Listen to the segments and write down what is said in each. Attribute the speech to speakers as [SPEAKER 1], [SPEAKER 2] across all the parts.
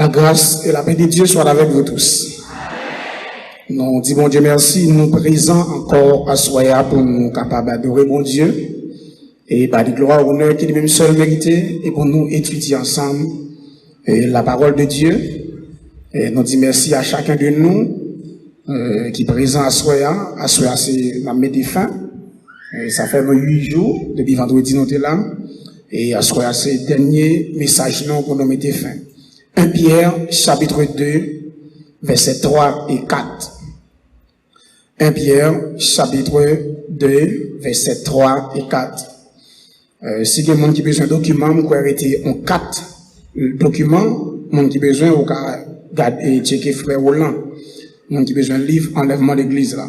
[SPEAKER 1] La grâce et la paix de Dieu soient avec vous tous. Nous disons bon Dieu merci, nous présents encore à Soya pour nous capables d'adorer bon Dieu et par la gloire, honneur qui est même seul mérité et pour nous étudier ensemble la parole de Dieu. Et nous disons merci à chacun de nous qui est présent à Soya. À Soya, c'est la midi fin. Ça fait 8 jours depuis vendredi nous sommes là. Et à Soya, c'est le dernier message non pour nous mettre fin. 1 Pierre, chapitre 2, versets 3 et 4. 1 Pierre, chapitre 2, versets 3 et 4. Si quelqu'un qui a besoin de documents, vous pouvez arrêter en 4 documents. Mon qui a besoin, vous pouvez checker frère Roland. Mon qui a besoin de livre, enlèvement d'église là.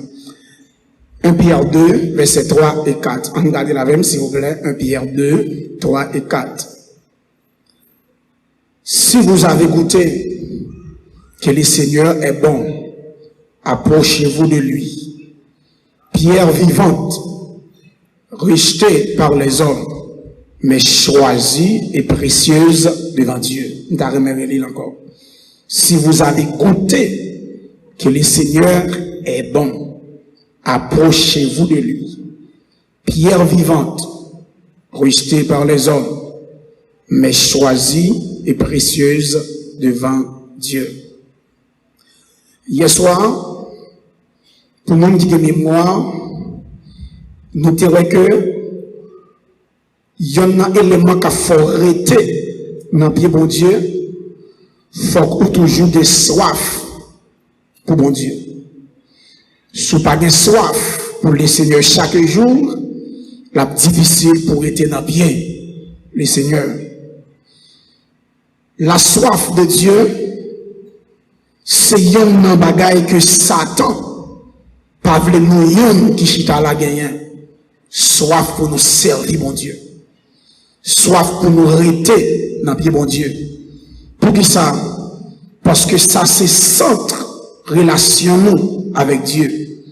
[SPEAKER 1] 1 Pierre 2, versets 3 et 4. On regarde la même, s'il vous plaît. 1 Pierre 2, 3 et 4. Si vous avez goûté que le Seigneur est bon, approchez-vous de lui. Pierre vivante, rejetée par les hommes, mais choisie et précieuse devant Dieu. Encore. Si vous avez goûté que le Seigneur est bon, approchez-vous de lui. Pierre vivante, rejetée par les hommes, mais choisie et précieuse devant Dieu. Hier soir, pour le monde qui a mémoire, nous dirons que il y a un élément qui a faut arrêter dans le pied bon Dieu. Il faut qu'on toujours des soif pour bon Dieu. Si vous n'avez pas de soif pour le Seigneur chaque jour, c'est difficile pour être dans le pied, le Seigneur. La soif de Dieu, c'est un bagage que Satan, pas vle nous qui chita la gagnant. Soif pour nous servir, mon Dieu. Soif pour nous arrêter dans le pied, mon Dieu. Pour qui ça? Parce que ça, c'est centre relation nous avec Dieu.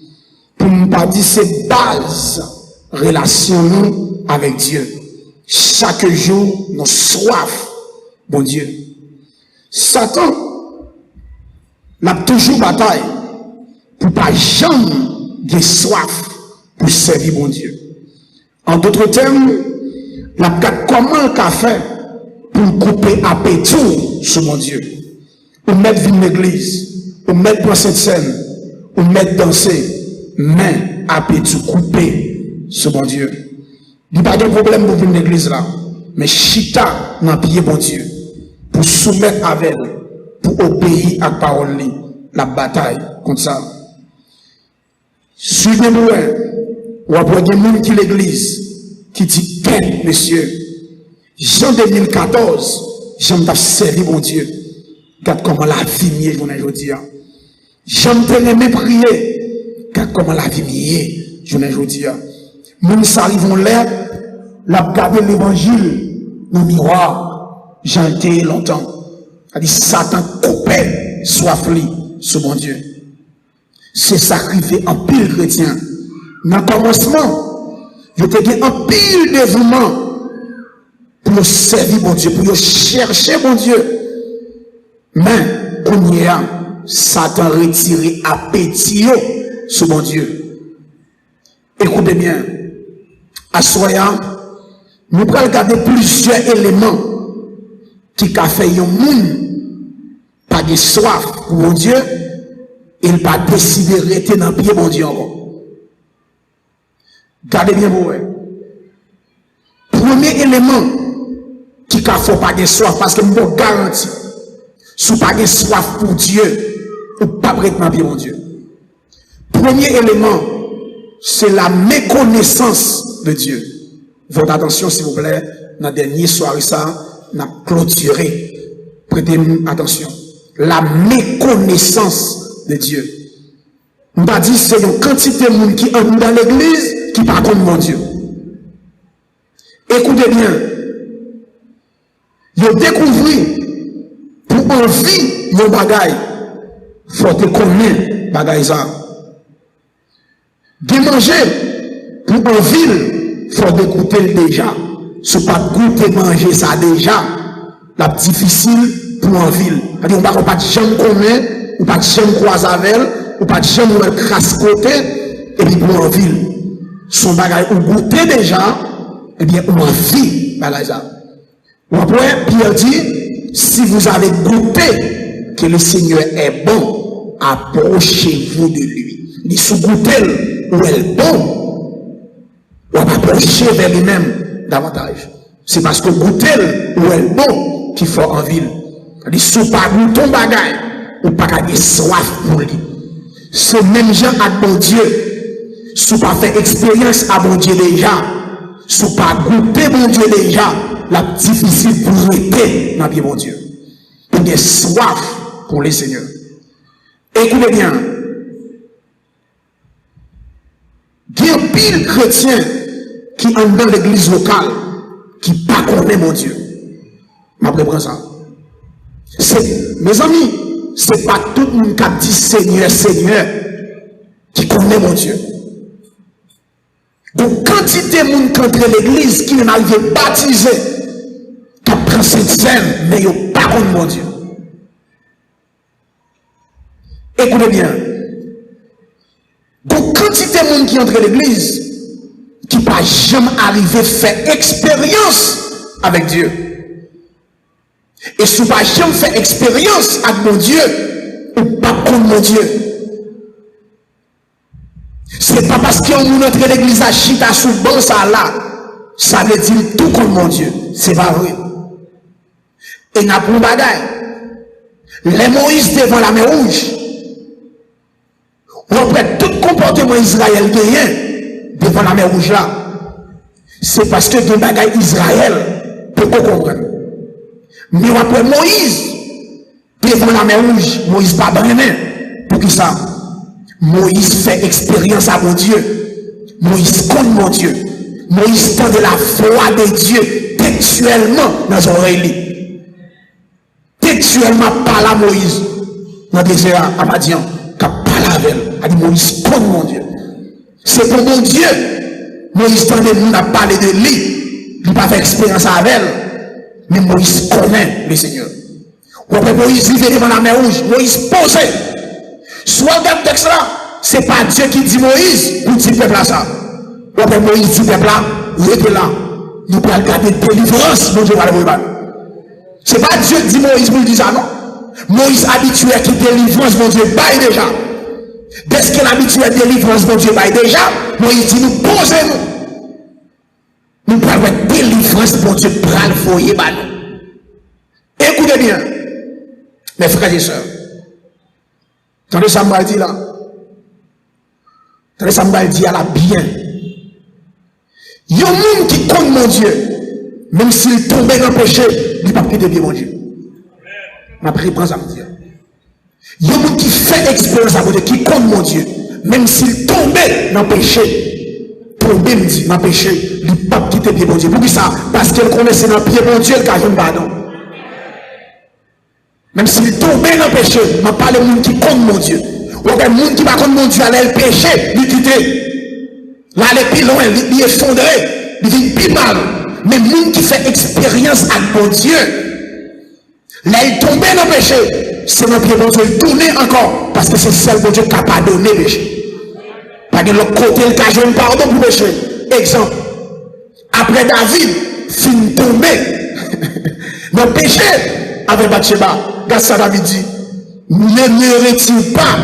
[SPEAKER 1] Pour ne pas dire c'est base relation nous avec Dieu. Chaque jour, nous soif. Bon Dieu. Satan n'a toujours bataille pour pas jamais de soif pour servir bon Dieu. En d'autres termes, la regarde comment qu'a fait pour couper appétit sur mon Dieu. Ou mettre vivre l'église, ou mettre pour cette scène, ou mettre danser, mais appétit coupé sur mon Dieu. Il n'y a pas de problème pour vivre l'église là, mais chita n'a pied bon Dieu. Pour soumettre avec elle, pour obéir à la parole, la bataille contre ça. Suivez-moi, ou après des gens qui l'église, qui dit, qu'est, monsieur, Jean 2014, j'aime t'a servi mon Dieu. Regarde comment la vie mieux, je vous dis. J'aime t'aimer prier. Regarde comment la vie mieux, je vous dis. Nous arrivons là, la regarder l'évangile dans le miroir. J'ai été longtemps. A dit Satan coupait soif sur mon Dieu. C'est sacrifié en pile chrétien. Dans le commencement, je t'ai dit en pile dévouement pour servir mon Dieu, pour chercher mon Dieu. Mais, pour y a, Satan retiré appétit sur mon Dieu. Écoutez bien. À Soya, nous allons regarder plusieurs éléments qui a fait un monde pas de soif pour mon Dieu, il n'a pas décidé de rester dans le pied mon Dieu encore. Gardez bien vous. Premier élément qui a fait pas de soif, parce que je vous garantis, si vous n'avez pas de soif pour Dieu, vous ne pouvez pas rester dans le pied mon Dieu. Premier élément, c'est la méconnaissance de Dieu. Votre attention s'il vous plaît, dans la dernière soirée ça, n'a clôturé. Prêtez attention. La méconnaissance de Dieu. On va dire c'est une quantité de monde qui entre dans l'église qui par contre mon Dieu. Écoutez bien. Vous découvrez pour envie nos bagailles. Faut te connaître bagaille ça. De manger pour envie, faut d'écouter déjà. Si pas goûter manger ça déjà, la difficile pour pour en ville. C'est-à-dire, on n'a pas de jambe commun, ou pas de jambe croise avec elle, ou pas de jambe crasse côté, et puis pour en ville. Son bagage, ou goûter déjà, eh bien, ou en vie, bagage ça. Ou après, Pierre dit, si vous avez goûté que le Seigneur est bon, approchez-vous de lui. Il dit, sous goûter, ou elle est bon, ou approchez vers lui-même davantage. C'est parce que goûter, ou elle est bon, qu'il faut en ville. Il dit, sous pas goûter ton bagage, ou pas qu'à soif pour lui. Ce même gens à bon Dieu, sous pas fait expérience à bon Dieu déjà, sous pas goûter bon Dieu déjà, la difficile pour rester dans le bon Dieu. Pour des soif pour les seigneurs. Écoutez bien. Il y a pile chrétien qui est dans l'église locale, qui ne connaît pas mon Dieu. Je prends ça. Mes amis, ce n'est pas tout le monde qui dit Seigneur, Seigneur, qui connaît mon Dieu. Donc, quantité de monde qui entre l'église qui n'a pas baptisé, qui prend cette scène, mais il n'a pas connu mon Dieu. Écoutez bien. Donc, quantité de monde qui entre l'église, qui n'a pas jamais arrivé à faire expérience avec Dieu. Et si vous n'avez jamais fait expérience avec mon Dieu, ou pas contre mon Dieu. C'est pas parce qu'on entre l'église à chita sous bon ça là, ça veut dire tout contre mon Dieu. C'est pas vrai. Et n'a pas de bagaille. Les Moïse devant la mer rouge, ou après tout comportement Israël gagné devant la mer rouge là, c'est parce que des bagailles Israël pour qu'on comprenne. Mais après Moïse, devant la mer rouge, Moïse pas brûlé. Pour qui ça? Moïse fait expérience à mon Dieu. Moïse connaît mon Dieu. Moïse tend de la foi de Dieu textuellement dans son oreille. Textuellement parle à Moïse. Dans le désert à Madian, qui parle avec elle. Elle dit Moïse connaît mon Dieu. C'est pour mon Dieu. Moïse tend de nous à parler de lui. Il n'a pas fait expérience avec elle. Mais Moïse connaît le Seigneur. Après Moïse vivait devant la mer rouge. Moïse posait. Soit regarde le texte là, c'est pas Dieu qui dit Moïse pour dire peuple à ça. Après Moïse dit peuple là, restez là. Nous pouvons regarder délivrance, mon Dieu va le voir. C'est pas Dieu qui dit Moïse pour dire ça, non. Moïse habitué qui délivrance, mon Dieu, baille déjà. Dès qu'il habitué à délivrance, mon Dieu, baille déjà, Moïse dit nous posez-nous. Nous parlons de délivrance pour Dieu, pral foyer, bah nous. Écoutez bien, mes frères et sœurs. Attendez, ça m'a dit là. Attendez, ça m'a dit à la bien. Il y a un monde qui connaît mon Dieu, même s'il tombait dans le péché, il ne peut pas quitter bien mon Dieu. Ma prière prend ça me dire. Il y a un monde qui fait expérience à mon Dieu, qui connaît mon Dieu, même s'il tombait dans le péché. Tomber me dit, dans le péché, il ne peut pas quitter bien mon Dieu. Pourquoi ça? Parce qu'elle connaissait dans le pied mon Dieu, elle a un pardon. Même s'il tombait dans le péché, je parle de monde qui compte mon Dieu. Ou bien monde qui va contre mon Dieu, aller le péché, il quitter. Là, aller plus loin, il effondré, il vit plus mal. Mais monde qui fait expérience avec mon Dieu, là, il tombait dans le péché, c'est dans le pied mon Dieu, il tourne encore, parce que c'est seul mon Dieu qui n'a pas donné le péché. Parce que l'autre côté, il a joué pardon pour le péché. Exemple, après David, fin tombé dans le péché, avec Bathsheba, Gassa David dit, ne me retire pas,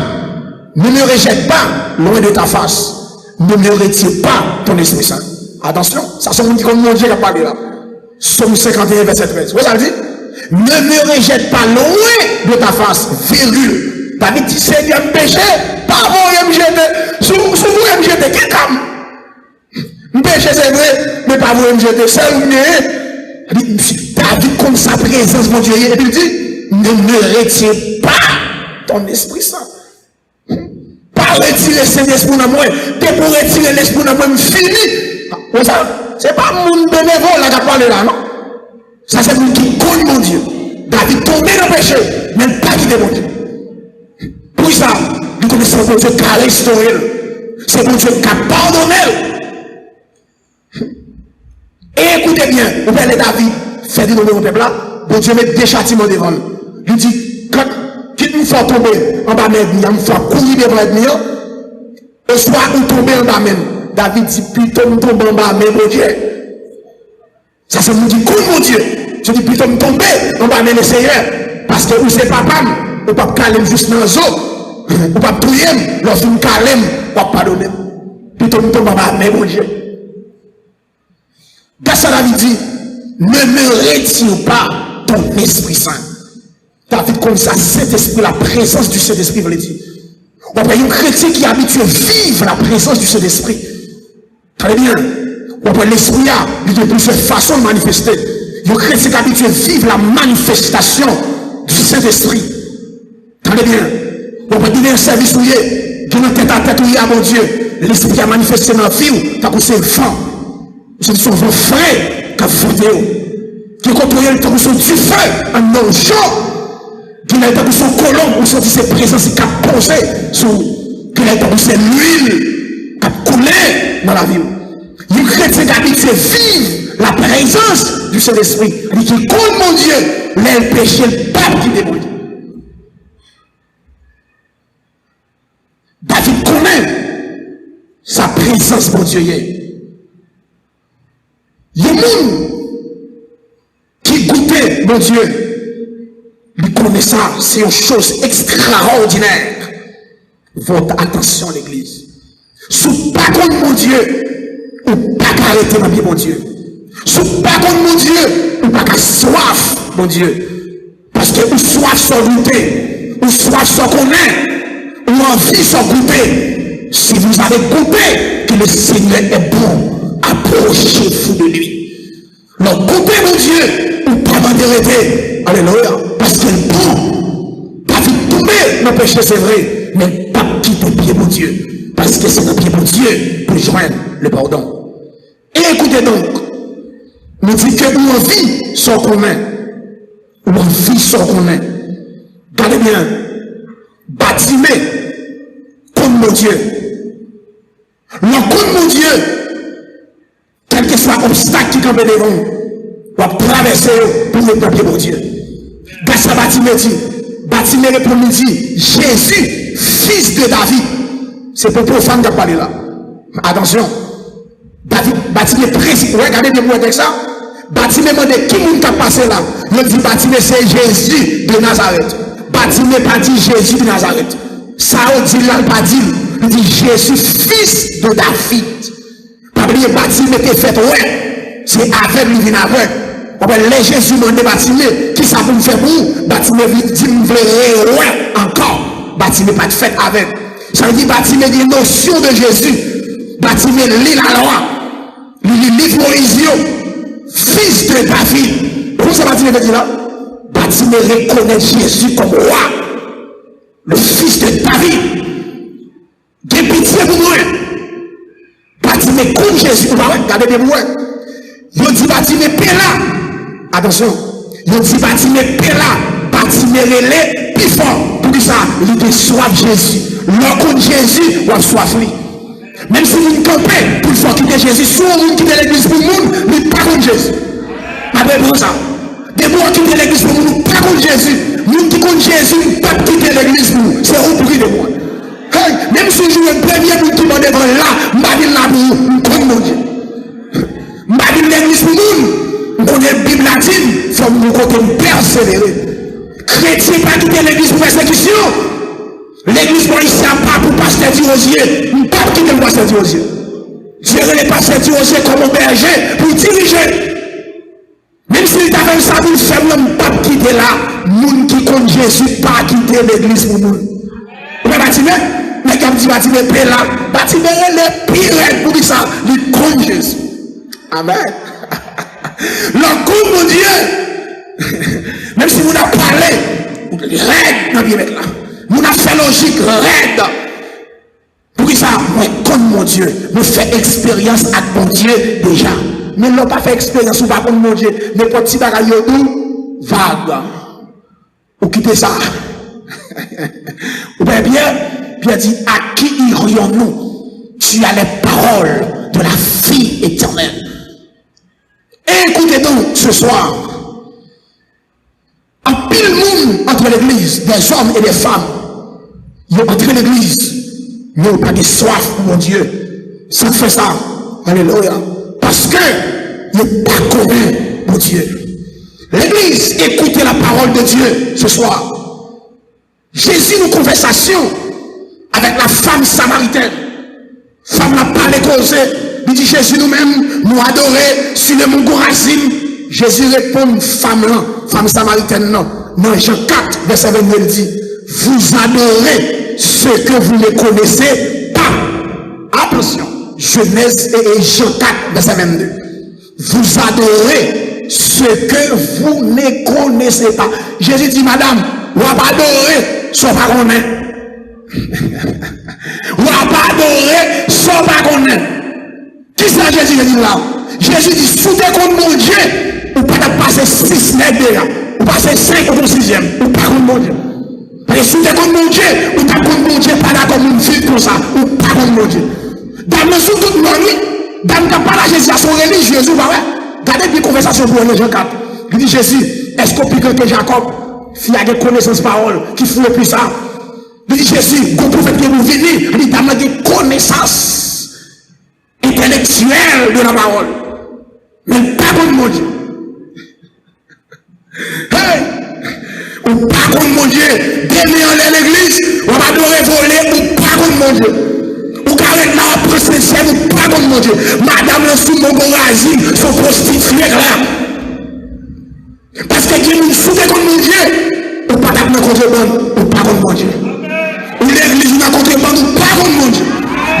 [SPEAKER 1] ne me rejette pas loin de ta face, ne me retire pas ton Esprit Saint. Attention, ça c'est mon Dieu qui a parlé là. Somme 51, verset 13. Vous avez dit, ne me rejette pas loin de ta face, virgule. David dit, Seigneur, péché, pas vous me jeter, sous vous me jeter, qui comme? Péché c'est vrai, mais pas vous me jeter, c'est vous. David comme sa présence, mon Dieu, et il dit, ne me retire pas ton Esprit Saint. Pas retirer cet esprit dans moi, t'es pour retirer l'esprit dans moi, fini. C'est pas mon bénévole là qui a parlé là, non? Ça c'est mon qui connaît mon Dieu. David tombé dans le péché, même pas quitté mon Dieu. Pour ça, nous connaissons mon Dieu qui a restauré. C'est mon Dieu qui a pardonné. Et écoutez bien, vous voyez David, fait dire au peuple là, bon Dieu met des châtiments devant nous. Il dit, quand il me fait tomber en bas même, il me fait courir devant l'ennemi, et soit il tombe en bas même. David dit, plutôt me tombe en bas même, mon Dieu. Ça, c'est me dit, mon Dieu. Je dis, plutôt me tomber en bas même, le Seigneur. Parce que vous c'est papa, ou pas calmer juste dans les eaux, ou pas prier, lorsque vous calme, ou pas pardonner. Plutôt me tombe en bas même, mon Dieu. Dans ça, David dit, ne me retire pas ton Esprit Saint. David, comme ça, Saint-Esprit, la présence du Saint-Esprit, veut le dire. On a un chrétien qui est habitué à vivre la présence du Saint-Esprit. Très bien. On a l'Esprit, il y a plusieurs façons de manifester. Un chrétien qui est habitué à vivre la manifestation du Saint-Esprit. Très bien. On peut dire un service où il y a une tête à tête où il y a, mon Dieu. L'Esprit a manifesté dans la vie, t'as poussé le vent. C'est son vent frais qui a fondé. Qui contrôle le temps où son du feu, un non chaud. Qui a été pour son colombe, où sorti ses présences, qui a posé sur, qui a été pour ses l'huile, qui a coulé dans la vie. Il chrétien qui habite vivre la présence du Saint-Esprit. Il dit qu'il compte mon Dieu, les péchés, le pape qui débrouille. David connaît sa présence, mon Dieu. Il y a des gens qui goûtent, mon Dieu. Il connaît ça, c'est une chose extraordinaire. Votre attention, l'église. Sous pas contre mon Dieu, ou pas arrêter dans mon Dieu. Sous pas contre mon Dieu, ou pas soif, mon Dieu. Parce que ou soif sans goûter, ou soif sans connaître, ou envie sans goûter. Si vous avez goûté que le Seigneur est bon, approchez-vous de lui. Donc goûtez mon Dieu, ou pas m'arrêter. Alléluia. Parce qu'il est bon. Pas vite tomber dans le péché, c'est vrai. Mais pas quitter pied, mon Dieu. Parce que c'est dans pied, mon Dieu, pour joindre le pardon. Et écoutez donc. Nous dit que nous en vie sans commun. Ou en vie sans commun. Regardez bien. Bâtimé contre mon Dieu. Contre mon Dieu. Quel que soit l'obstacle qui campe devant nous. On va traverser pour mettre pied, mon Dieu. Gassa Batimé dit, Batimé répond, dit, Jésus, fils de David. C'est pour profane qui a parlé là. Attention. Batimé précis. Regardez bien moi avec ça. Batimé demande qui monde qui a passé là. Il dit Batimé c'est Jésus de Nazareth. Batimé pas dit Jésus de Nazareth. Ça dit là, pas dit. Il dit Jésus, fils de David. Pas oublier Batimé était fait, ouais. C'est avec lui, vient avec. Les Jésus m'ont bâtimé, qui ça pour me faire pour? Bâtimé dit, me ouais, encore. Bâtimé pas de fait avec. Ça veut dire, bâtimé dit notion de Jésus. Bâtimé lit la loi. Lit livre Moïse, fils de David. Pourquoi ça bâtimé veut dire là? Bâtimé reconnaît Jésus comme roi. Le fils de David. De pitié pour moi. Bâtimé comme Jésus. Regardez bien moi. Il dit Batimé Péla. Attention. Il dit Batimé Péla. Batimé relais plus fort. Pour ça, il était soif Jésus. L'on Jésus, ou soif lui. Même si vous campez, pour faire quitter Jésus, soit vous quittez l'église pour le monde, mais pas contre Jésus. Avec pour ça. Des mots qui quittent l'église pour le monde, pas contre Jésus. Nous qui contre Jésus, pas quitter l'église pour nous. C'est au prix de moi. Hey, même si je joue un premier pour tout le monde devant là, je vais là pour vous, contre mon Dieu. Je vais l'église pour nous. On connaît la Bible latine, il faut nous côté persévérer. Chrétien pas quitter l'église pour persécution. L'église pour ici pas pour pasteur Diosier. Pas quitter le pasteur Diosier. Dieu les pasteurs Diosier comme un berger pour diriger. Même s'il t'a fait ça pour faire l'homme pas quitter là, nous qui compte Jésus pas quitter l'église pour nous. Vous avez bâtiment? Les gars dit bâtiment paix là. Bâtiment les pires pour ça. Il compte Jésus. Amen. Le coup, mon Dieu, même si vous n'avez parlé, raide dans le bien là. Vous n'avez fait logique, raide. Pour ça, moi, comme mon Dieu, nous fait expérience avec mon Dieu déjà. Mais nous n'avons pas fait expérience ou pas comme mon Dieu. Mais pour petit bagaille ou vague. Ou quitter ça. Ou bien, bien dit, à qui irions-nous? Tu as les paroles de la vie éternelle. Écoutez donc ce soir, en pile monde entre entré l'église, des hommes et des femmes, ils ont entré l'église, mais ils n'ont pas de soif pour mon Dieu. Ça fait ça. Alléluia. Parce que ils n'ont pas connu mon Dieu. L'église, écoutez la parole de Dieu ce soir. Jésus nous conversation avec la femme samaritaine. Femme n'a pas les causé. Il dit Jésus nous-mêmes, nous adorer sur le mont Gorazim. Jésus répond, femme samaritaine, non. Dans Jean 4, verset 22, il dit, vous adorez ce que vous ne connaissez pas. Attention, Genèse et Jean 4, verset 22. Vous adorez ce que vous ne connaissez pas. Jésus dit, madame, vous n'avez pas adoré ce que vous ne vous n'avez pas adoré ce que vous ne. Qui c'est Jésus dit là? Jésus dit, sous des comptes mon Dieu, ou pas de passer 6 nègres déjà, ou passer 5 ou 6e, ou pas contre mon Dieu. Parce que sous des comptes mon Dieu, ou pas contre mon Dieu, pas d'accord comme une fille comme ça, ou pas contre mon Dieu. Dans le sous toute mon nuit, dans le cas pas la Jésus à son religieux, ou pas vrai? Regardez une conversation pour Jean 4. Il dit Jésus, est-ce qu'on pique que Jacob, s'il a des connaissances parole, qui fout le plus ça? Il dit Jésus, quand prophète qui vous venez, il a des connaissances intellectuelles de la parole. Mais pas contre mon Dieu. Hey! Ou pas contre mon Dieu. Demain en l'église, on va adorer voler, ou pas contre mon Dieu. Ou carrément la procession, ou pas contre mon Dieu. Madame le sous mon Gorazim, sont prostituées là. Parce que Dieu nous fout contre mon Dieu. Ou pas contre contrebande, ou pas contre mon Dieu. Ou l'église nous a contrebande, ou pas contre mon Dieu.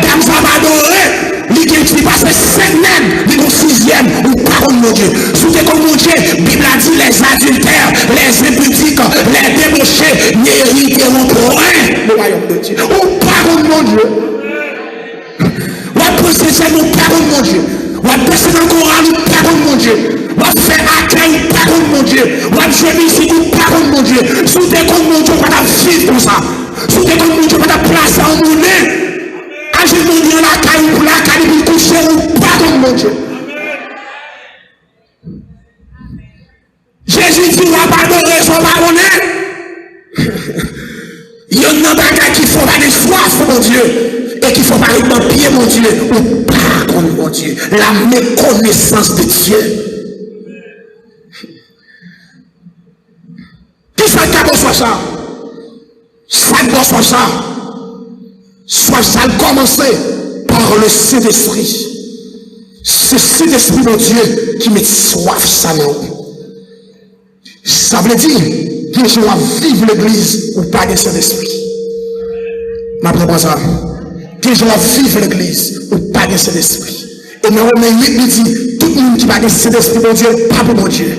[SPEAKER 1] Dame ça va adorer. Il passe 5 nègres, il est 6e, ou pas contre mon Dieu. Sous tes comme mon Dieu, Bible a dit les adultères, les impudiques, les débauchés n'hériteront point le royaume de Dieu. Ou pas contre mon Dieu. Ou à procéder, ou pas contre mon Dieu. Ou à passer dans le Coran, ou pas contre mon Dieu. Ou à faire accueil, ou pas contre mon Dieu. Ou à jouer ici, ou pas contre mon Dieu. Sous tes comme mon Dieu, on va vivre comme ça. Sous tes comme mon Dieu, on va placer en monnaie. Je me dis la caille pour la caille pour coucher ou pas comme mon Dieu. Jésus dit, on va pas adorer son baronnet. Il y a un bagage qu'il faut pas de soif, mon Dieu. Et qu'il faut pas être dans le pied, mon Dieu. Ou pas comme mon Dieu. La méconnaissance de Dieu. Qui ça qui soit ça? Ça doit soit ça. Soit ça a commencé par le Saint-Esprit. C'est Saint-Esprit de Dieu qui met soif ça non. Ça veut dire que je dois vivre l'église ou pas de Saint-Esprit. Ma propre ça. Que je dois vivre l'église ou pas de Saint-Esprit. Et dans Romains 8 nous dit, tout le monde qui parle de Saint-Esprit de Dieu, pas pour mon Dieu.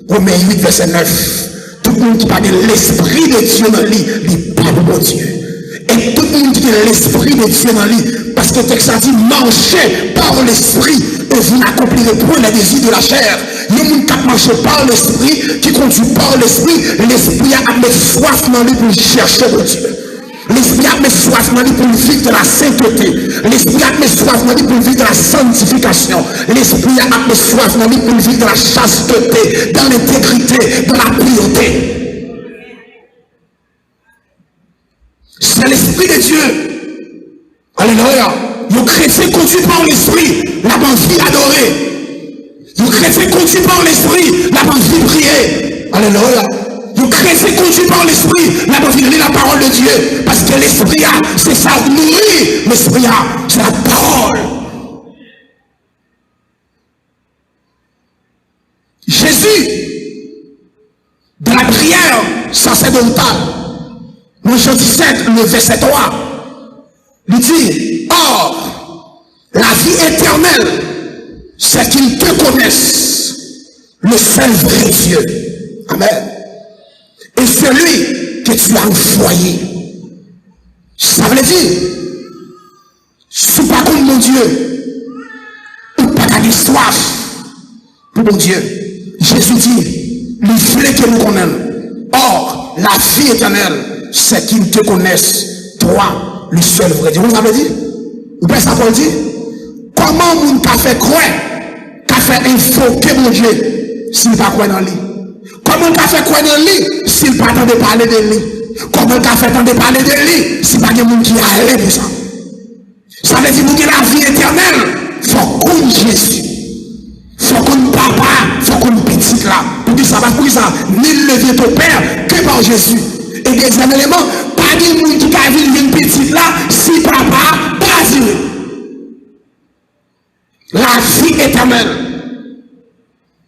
[SPEAKER 1] Romains 8 verset 9. Tout le monde qui parle de l'Esprit de Dieu dans lui, il pas pour mon Dieu. Et tout le monde qui a l'esprit de Dieu dans lui, parce que le texte a dit, marchez par l'esprit, et vous n'accomplirez point les désirs de la chair. Il y a monde qui marche par l'esprit, qui conduit par l'esprit, l'esprit a mis soif dans lui pour chercher mon Dieu. L'esprit a mis soif dans lui pour vivre de la sainteté. L'esprit a mis soif dans lui pour vivre de la sanctification. L'esprit a mis soif dans lui pour vivre de la chasteté, dans l'intégrité, dans la pureté. C'est l'Esprit de Dieu. Alléluia. Le chrétien conduit par l'Esprit, la vie adorée. Le chrétien conduit par l'Esprit, la vie prier. Alléluia. Le chrétien conduit par l'Esprit, la vie lire la parole de Dieu. Parce que l'Esprit a, c'est ça, nourrir. L'Esprit a, c'est la parole. Jésus, dans la prière sacerdotale, dans Jean 17, le verset 3, il dit, or, la vie éternelle, c'est qu'ils te connaissent, le seul vrai Dieu. Amen. Et celui que tu as envoyé. Ça veut dire, si pas contre mon Dieu, ou pas de soif pour mon Dieu. Jésus dit, il voulait que nous connaissions. Or, la vie éternelle, c'est qu'ils te connaissent, toi, le seul vrai Dieu. Vous avez dit? Vous pouvez savoir dire? Comment mon t'a fait croire, qu'a fait invoquer mon Dieu, s'il ne pas croire dans lui? Comment il a fait quoi de lui s'il pas de parler de lui? Comment il a fait de parler de lui s'il pas de monde qui a allé pour ça? Ça veut dire que la vie éternelle, il faut qu'on Jésus. Il faut qu'on papa, il faut qu'on petit là. Pour que ça va pour ça, nul ne vient au Père que par Jésus. Et deuxième élément, pas de monde qui a vu une petite là, si papa, pas Dieu. La vie éternelle,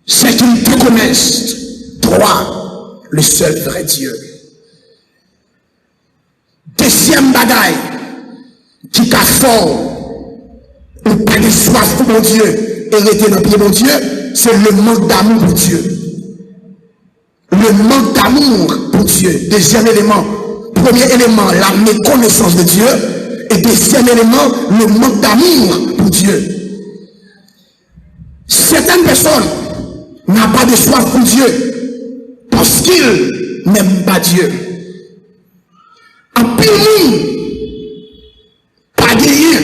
[SPEAKER 1] c'est qu'ils te connaissent, toi, le seul vrai Dieu. Deuxième bagaille, qui t'a fort, ou pas de soif pour mon Dieu, et rester dans pied mon Dieu, c'est le manque d'amour pour Dieu. Le manque d'amour pour Dieu. Deuxième élément. Premier élément, la méconnaissance de Dieu. Et deuxième élément, le manque d'amour pour Dieu. Certaines personnes n'ont pas de soif pour Dieu parce qu'ils n'aiment pas Dieu. En pile monde, pas gagné,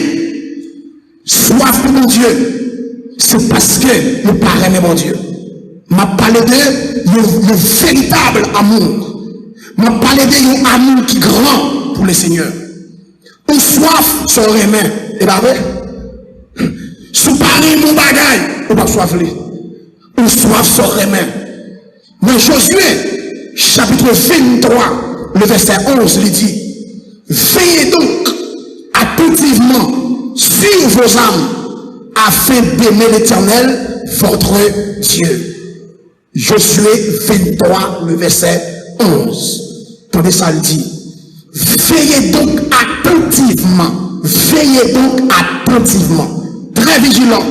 [SPEAKER 1] soif pour mon Dieu, c'est parce que nous ne parlons pas mon Dieu. M'a parlé de véritable amour. M'a parlé de amour qui est grand pour le Seigneur. Ou soif sur les mains. Et bien, sous Paris, mon bagaille, ou pas soif les. Ou soif sur les mains. Dans Josué, chapitre 23, le verset 11, il dit, veillez donc attentivement sur vos âmes afin d'aimer l'Éternel, votre Dieu. Josué 23, le verset 11. Attendez ça, il dit, veillez donc attentivement, très vigilant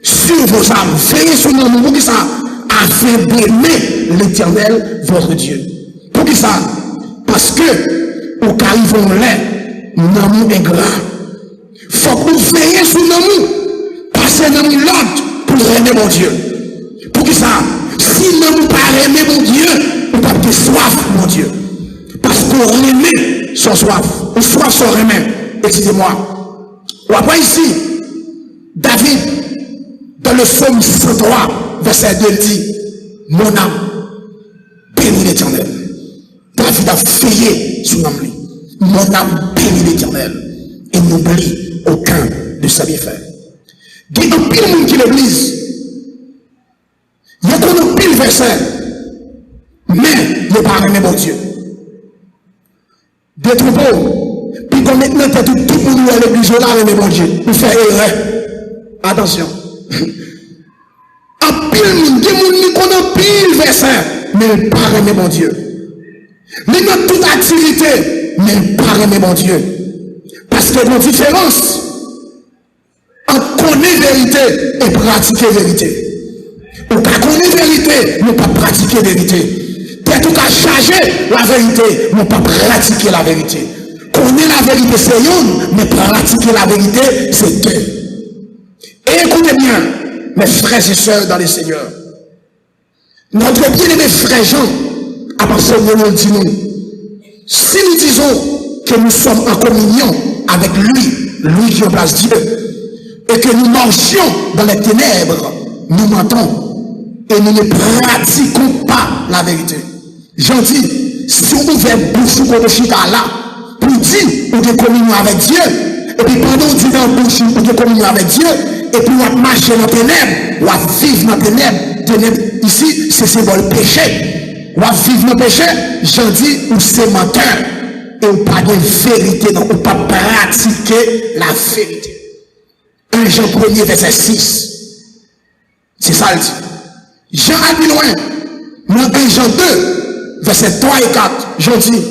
[SPEAKER 1] sur vos âmes, veillez sur nos mots, pour qui ça, afin d'aimer l'Éternel, votre Dieu. Pour qui ça? Parce que, au cas où on l'est, nous est grand. Faut que nous veillions sur nos mots, passer dans l'autre pour aimer mon Dieu. Pour qui ça? Si nous ne pas aimer mon Dieu, nous pas de soif, mon Dieu. Parce qu'on aime sans soif, ou soif sans aimer. Excusez-moi. On va voir ici, David, dans le psaume 103, verset 2, dit, mon âme, bénis l'Éternel. David a veillé sur l'âme. Mon âme, bénis l'Éternel. Et n'oublie aucun de ses bienfaits. Il y a un pile monde qui l'église. Il y a un pile verset. Mais, il n'est pas aimé mon Dieu. Des troupeaux. Puis qu'on maintenant, tout le monde à l'église, là, aimé mon Dieu. Pour faire erreur. Attention. Un pile monde, il y a un monde qui a pile verset. Mais il n'est pas aimé mon Dieu. Mais dans toute activité, mais il n'est pas aimé mon Dieu. Parce qu'il y a une différence entre connaître vérité et pratiquer vérité. On ne connaît vérité, mais pas pratiquer vérité. Peut-être qu'on a chargé la vérité, mais pas pratiquer la vérité. Connaître la vérité, c'est une, mais pratiquer la vérité, c'est deux. Et écoutez bien, mes frères et sœurs dans les Seigneurs. Notre bien-aimé frère Jean, à partir de nous dit nous, si nous disons que nous sommes en communion avec lui qui remplace Dieu, et que nous marchions dans les ténèbres, nous mentons et nous ne pratiquons pas la vérité. J'en dis, si on ouvre bouche pour le chita là, pour dire qu'on est communion avec Dieu, et puis pendant qu'on dit dans la bouche qu'on est communion avec Dieu, et puis on marche dans les ténèbres, on vivre dans les ténèbres, ici, c'est symbole péché. On vivre dans le péché, j'en dis, ou c'est menteur. Et ou pas de vérité, donc ou pas pratiquer la vérité. 1 Jean 1er, verset 6. C'est ça le dit. Jean a plus loin. Dans 1 Jean 2, verset 3 et 4, Jean dit,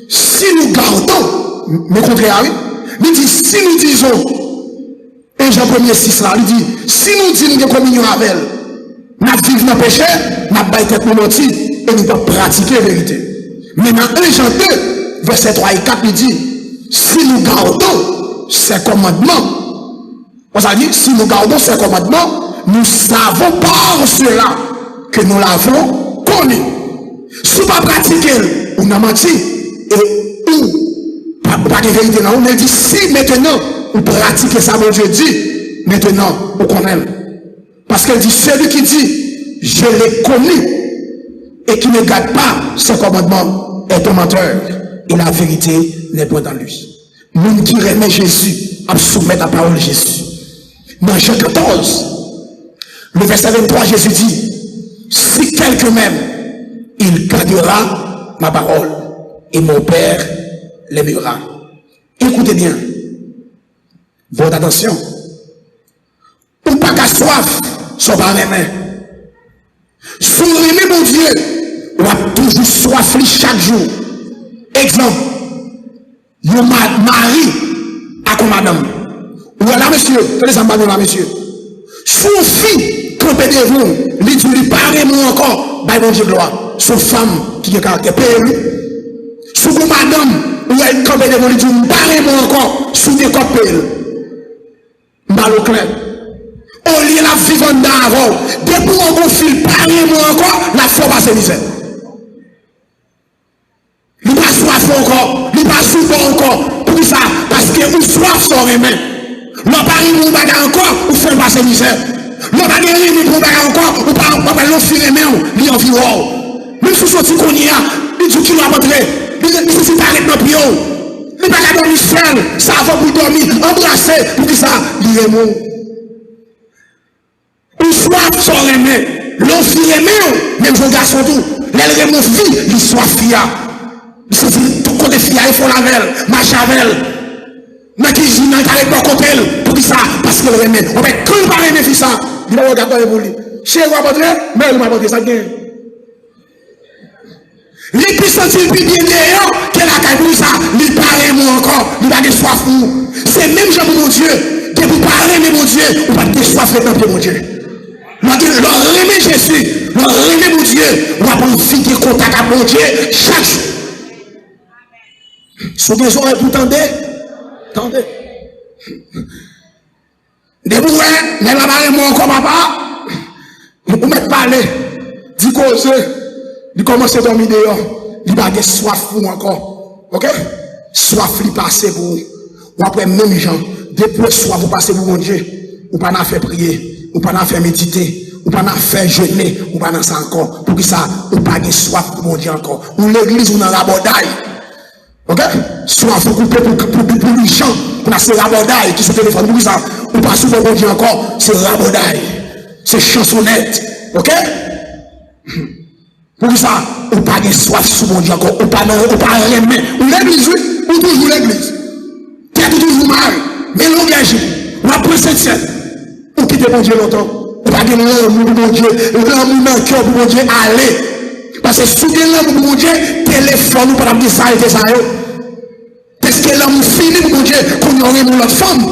[SPEAKER 1] si nous gardons, mais contraire, oui, il dit, si nous disons, 1 Jean 1er 6 là, il dit, si nous disons que communion avec elle, nous vivons dans le péché, nous baillons tête nous mentir, et nous pas pratiquer la vérité. Mais dans 1 Jean 2, verset 3 et 4, il dit, si nous gardons ces commandements, on a dit, si nous gardons ces commandements, nous savons par cela que nous l'avons connu. Si nous ne pratiquons pas, on a menti, et ou, pas de vérité, non, on a dit, si maintenant, vous pratiquez ça, mon Dieu dit, maintenant, on connaît. Parce qu'elle dit, celui qui dit, je l'ai connu, et qui ne garde pas ses commandements est un menteur et la vérité n'est point dans lui. Monde qui remet Jésus à soumettre la parole de Jésus. Dans Jean 14, le verset 23, Jésus dit, si quelqu'un m'aime, il gardera ma parole et mon Père l'aimera. Écoutez bien, votre attention. Ou pas qu'à soif, soit pas remet. Si vous aimez mon Dieu, vous avez toujours soif chaque jour. Exemple, vous mari à comme madame. Ou là, monsieur, tenez ça, là, monsieur. Son fille, campé de vous, lui dit, lui parle moi encore, bah, mon Dieu, gloire. Son femme, qui est caractère, paye. Sous madame, ou elle campé de vous, lui dit, parle moi encore, sous des copines. Malo clair. Au lieu de la vivante d'avant, depuis qu'on confie, parle moi encore, la foi va se misère. Il pas soif encore, il pas souvent encore. Pour ça, parce que vous soif sur les mains. L'on parle de bagarre encore, ou fait passer misère. L'on parle de bagarre encore, ou pas l'offrir les mains, lui en vivant. Même si sorti qu'on y a, il dit qu'il va rentrer, il dit arrête dans le pied. Il va pas dormir seul, ça va pour dormir, embrasser, pour que ça, il est mort. Ou soif sur les mains, l'offrir les mains, même son garçon tout, l'elle mon fille, il soit fia. C'est tout côté fia, il faut la velle, marche avec elle. Mais qui dit, non, il n'arrête pas contre elle, pour ça, parce qu'elle remet. On va quand il va remettre ça, il va regarder pour lui. Chez moi, mais il m'a montré ça gagne. Les puissants, ils plus bien d'ailleurs, qu'elle a caillé ça, il parle moi encore, il va de soif pour. C'est même Jean mon Dieu, que vous parlez, mais mon Dieu, vous va de soif dans mon Dieu. Leur remet Jésus, leur remet mon Dieu, on va prendre une fille qui contact avec mon Dieu chaque jour. Si vous avez besoin, vous tendez. Attendez. De vous, mais la barre moi encore papa. Vous mettez parler. Dit cause. Dit commencer à dormir dehors. Il va avoir soif pour encore. Ok? Soif lui passer pour vous. Ou après même gens. Depuis soif vous passez pour mon Dieu. Ou pas n'a fait prier. Ou pas n'a fait méditer. Ou pas n'a fait jeûner. Ou pas n'a ça encore. Pour que ça, ou pas avoir soif pour mon Dieu encore. Ou l'église ou dans la bordaille. Ok? Soit vous coupez pour les gens, pour la c'est rabodaille qui se téléphone pour ça. Ou pas souvent bon Dieu encore, c'est rabodaille. C'est chansonnette. Ok? Pour ça, ou pas de soif sous mon Dieu encore, ou pas remet. Ou l'église, oui, ou toujours l'église. T'es toujours mal, mais l'engagé, ou après cette scène, ou quitter mon Dieu longtemps. Ou pas de l'amour pour mon Dieu, l'amour dans le cœur pour mon Dieu, allez. Parce que si vous avez l'amour pour mon Dieu, téléphone ou pas dire ça et ça. Parce que l'amour fini pour mon Dieu, qu'on y aurait pour l'autre femme.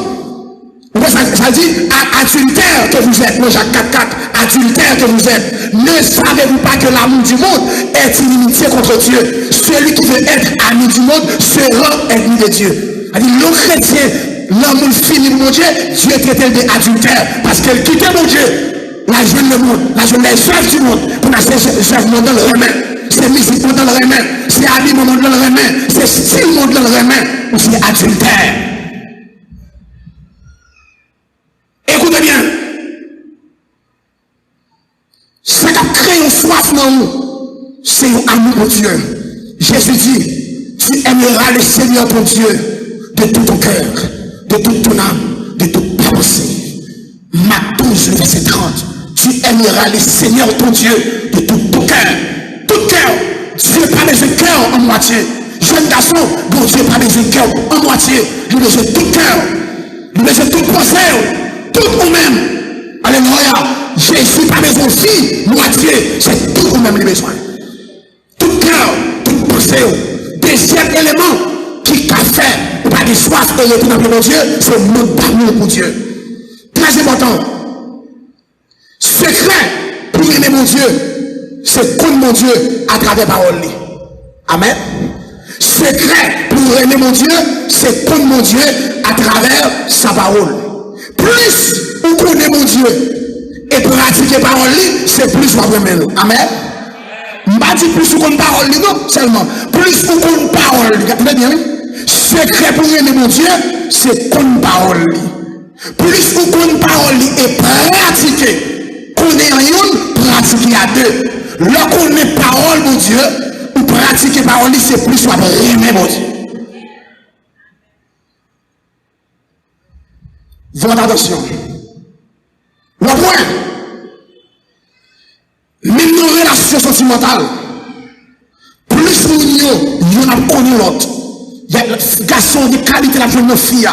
[SPEAKER 1] Ça dit, adultère que vous êtes, moi Jacques 4,4, adultère que vous êtes, ne savez-vous pas que l'amour du monde est inimitié contre Dieu? Celui qui veut être ami du monde sera ennemi de Dieu. C'est-à-dire, le chrétien, l'amour fini pour mon Dieu, Dieu traite d'adultère, parce qu'elle quittait mon Dieu. La jeune le monde, la jeune les œuvres du monde, pour la œuvres dans le remède, c'est musique dans le remède, c'est habillement dans le remède, c'est style dans le remède, ou c'est adultère. Écoutez bien, ce qui a créé une soif dans nous, c'est un amour pour Dieu. Jésus dit, tu aimeras le Seigneur ton Dieu de tout ton cœur, de toute ton âme, de toute ta pensée. Marc 12, verset 30. Tu aimeras le Seigneur ton Dieu de tout ton cœur. Tout cœur. Dieu n'a pas besoin de cœur en moitié. Jeune garçon, bon Dieu n'a pas besoin de cœur en moitié. Il a besoin de tout cœur. Il a besoin de toute pensée. Tout nous-mêmes. Alléluia. Jésus n'a pas besoin de fille, moitié. C'est tout nous-mêmes les besoins. Tout cœur, toute pensée. Deuxième élément qui a fait, pas de soif et retour dans mon Dieu, c'est le mot d'amour pour Dieu. Très important. Secret pour aimer mon Dieu, c'est connaître mon Dieu à travers la parole. Amen. Secret pour aimer mon Dieu, c'est connaître mon Dieu à travers sa parole. Plus vous connaissez mon Dieu et pratiquer la parole, c'est plus vous aimer. Amen. Je ne dis pas plus vous connaissez la parole, non, seulement. Plus vous connaissez la parole. Très bien. Secret pour aimer mon Dieu, c'est connaître la parole. Plus vous connaissez la parole et pratiquer, connaître une, pratiquer à deux. Lorsqu'on est parole, mon Dieu, ou pratiquer parole, c'est plus soit aimer, mon Dieu. Votre attention. Le point, même nos relations sentimentales, plus nous avons connu l'autre. Il y a des garçons de qualité la jeune fille.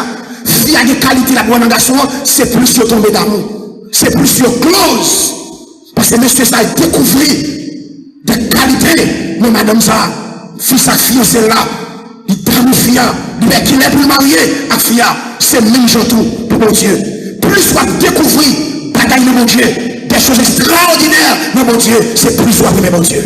[SPEAKER 1] Fille a des qualités la bonne garçon, c'est plus sur tomber d'amour. C'est plus sur close. Parce que monsieur ça a découvert des qualités. Mais madame ça, fils à fille, c'est là. Il dame fille, il qu'il est pour marier à fille. C'est même gens tout pour mon Dieu. Plus soit découvrir bagaille de mon Dieu, des choses extraordinaires de mon Dieu, c'est plus soit aimer mon Dieu.